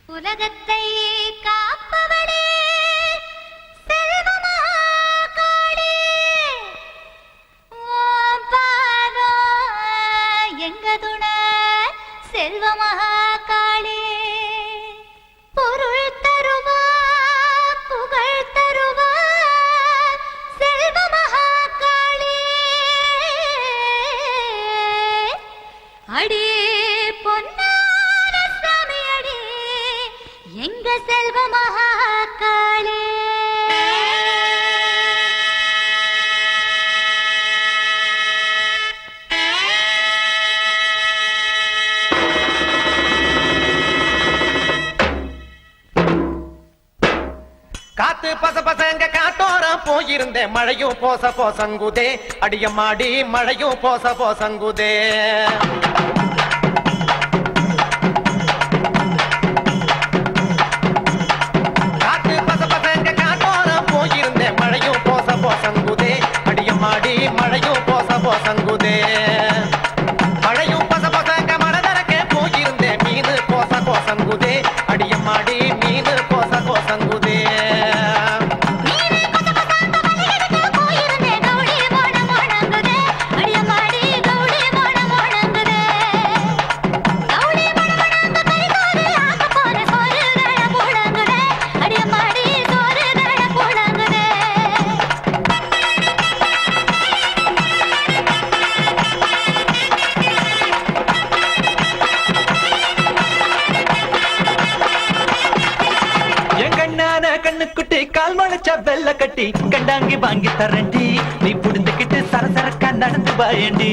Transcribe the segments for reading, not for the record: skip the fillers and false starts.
உலகத்தை காப்பவளே செல்வமகாளே, ஓம் பாதோ எங்க துணை செல்வமகாளே. பொருள் தருவா புகழ் தருவா செல்வமகாளே. அடி பொன்னான சாமி அடி எங்க செல்வமகாளே. காத்து பச பசங்க காட்டோரம் போயிருந்தேன், மழையும் போச போசங்குதே அடியம்மாடி, மழையும் போச போசங்குதே. காத்து பச பசங்க காட்டோரம் போயிருந்தேன், மழையும் போச போசங்குதே அடியம்மாடி, மழையும் போச போசங்குதே. மழையும் பச பசங்க மனதரக்கே போயிருந்தேன், மீனு போச போசங்குதே அடியம்மாடி, மீனு போச போசங்குதே. கண்ணுக்குட்டி கால் மழைச்சா வெள்ள கட்டி கண்டாங்கி வாங்கி தரண்டி, நீ புடிந்துக்கிட்டு சரசரக்கா நடந்து பாயண்டி.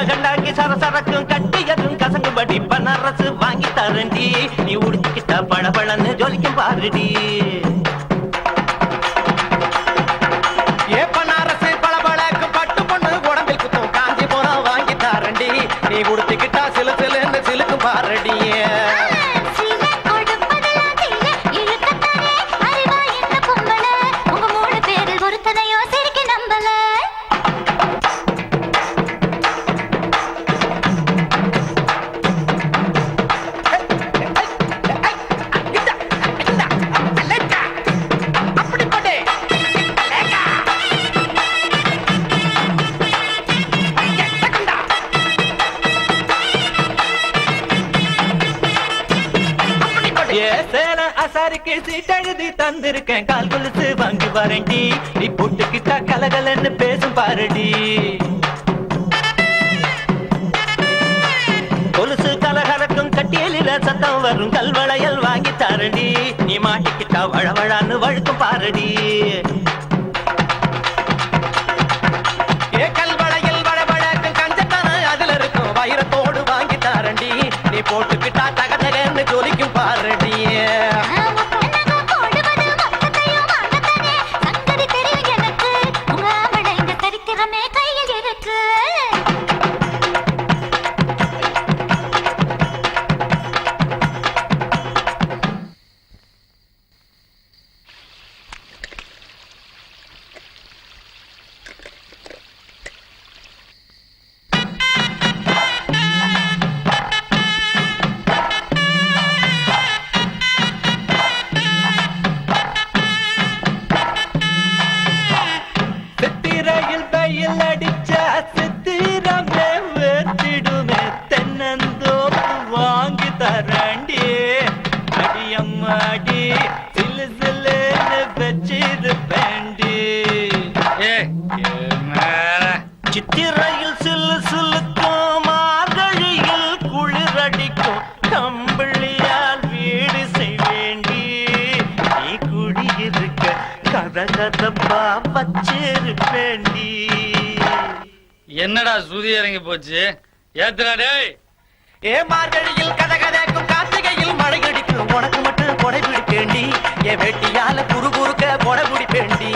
கண்டாங்கி சரசரக்கும் கட்டியதும் கசங்குபடி பனரசு வாங்கி தரண்டி, நீ உடுத்திக்கிட்டா பழபழன்னு ஜொலிக்கும் பாருடி. ஏ பனாரசு பளபளக்கு பட்டு பொண்ணு உடம்பில் குத்தும் காஞ்சிபுரம் வாங்கி தரண்டி, நீ உடுத்திக்கிட்டா சிலு சிலுன்னு சிலுக்கும் பாருடி. அசாரிக்கு சீட்டெழுதி தந்திருக்கேன், கால் கொலுசு வாங்கி வரண்டி, நீ போட்டுக்கிட்டா கலகலன்னு பேசும் பாருடி. கொலுசு கலகலக்கும் கட்டியலில சத்தம் வரும் கல்வளையல் வாங்கி தரண்டி, நீ மாட்டிக்கிட்டா வழவழான்னு வழுக்கும் பாருடி. ஏ கல்வளையல் வழவழக்கும் கஞ்சத்தான அதுல இருக்கும் வைரத்தோடு வாங்கி தரண்டி, நீ போட்டுக்கிட்டா தகதகன்னு ஜொலிக்கும் பாருடி. சித்திரையில் சில்லு சில்லுக்கும் மார்கழியில் குளிரடிக்கும் கம்பளியால் வீடு செய்வேண்டி, நீ குடியிருக்க கத கதப்பா வச்சிருப்பேண்டி. என்னடா சூதி இறங்கி போச்சு, ஏத்துறாடே. ஏ மார்கழியில் கதகதக்கும் கார்த்திகையில் மழை அடிக்கும், உனக்கு மட்டும் கொடை பிடிப்பேண்டி, என் வெட்டியால குறு குறுக்க கொடை பிடிப்பேண்டி.